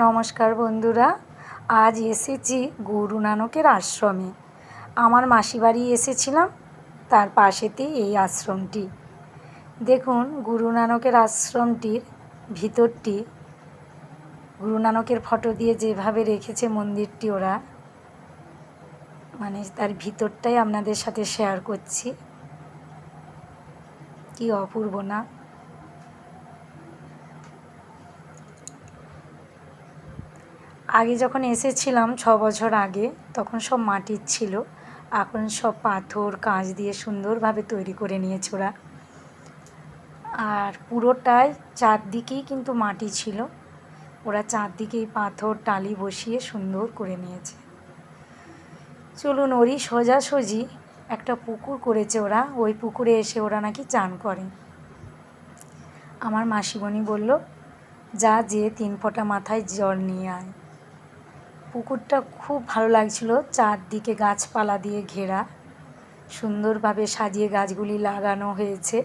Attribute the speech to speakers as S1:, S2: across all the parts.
S1: নমস্কার বন্ধুরা, আজ এসেছি গুরু নানকের আশ্রমে। আমার মাসিবাড়ি এসেছিলাম, তার পাশেতেই এই আশ্রমটি। দেখুন গুরু নানকের আশ্রমটির ভিতরটি গুরু নানকের ফটো দিয়ে যেভাবে রেখেছে মন্দিরটি ওরা, তার ভিতরটাই আপনাদের সাথে শেয়ার করছি। কি অপূর্ব না? আগে যখন এসেছিলাম 6 বছর আগে, তখন সব মাটির ছিল। এখন সব পাথর কাঁচ দিয়ে সুন্দরভাবে তৈরি করে নিয়েছে ওরা। আর পুরোটাই চারদিকেই কিন্তু মাটি ছিল। ওরা চারদিকেই পাথর টালি বসিয়ে সুন্দর করে নিয়েছে। চলুন, ওরই সোজাসুজি একটা পুকুর করেছে ওরা। ওই পুকুরে এসে ওরা নাকি চান করে। আমার মাসিমণি বলল, যা যেয়ে 3 ফোঁটা মাথায় জল নিয়ে আয়। পুকুরটা খুব ভালো লাগছিল, চারদিকে গাছপালা দিয়ে ঘেরা, সুন্দরভাবে সাজিয়ে গাছগুলি লাগানো হয়েছে।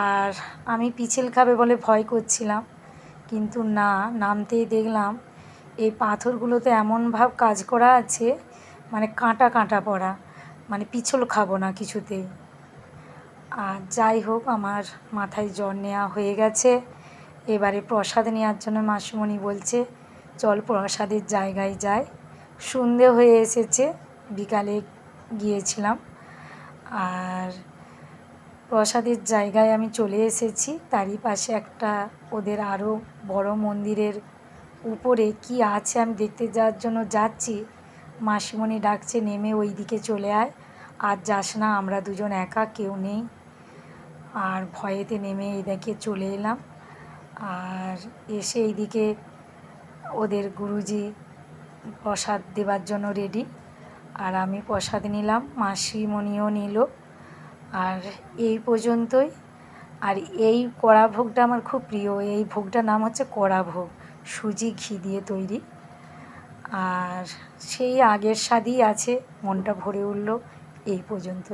S1: আর আমি পিছল খাবে বলে ভয় করছিলাম, কিন্তু না, নামতেই দেখলাম এই পাথরগুলোতে এমনভাবে কাজ করা আছে, কাঁটা কাঁটা পড়া, পিছল খাবো না কিছুতেই। আর যাই হোক, আমার মাথায় জল নেওয়া হয়ে গেছে। এবারে প্রসাদ নেওয়ার জন্য মাসিমণি বলছে, চল প্রসাদের জায়গায় যাই। সন্ধে হয়ে এসেছে, বিকালে গিয়েছিলাম। আর প্রসাদের জায়গায় আমি চলে এসেছি। তারই পাশে একটা ওদের আরও বড় মন্দিরের উপরে কি আছে আমি দেখতে যাওয়ার জন্য যাচ্ছি। মাসিমণি ডাকছে, নেমে ওই দিকে চলে আয়, আর যাস না, আমরা দুজন একা, কেউ নেই। আর ভয়েতে নেমে এই দিকে চলে এলাম। আর এসে এইদিকে ওদের গুরুজি প্রসাদ দেওয়ার জন্য রেডি। আর আমি প্রসাদ নিলাম, মাসিমণিও নিল। আর এই পর্যন্তই। আর এই কড়া ভোগটা আমার খুব প্রিয়। এই ভোগটার নাম হচ্ছে কড়া ভোগ, সুজি ঘি দিয়ে তৈরি। আর সেই আগের স্বাদই আছে, মনটা ভরে উঠল। এই পর্যন্তই।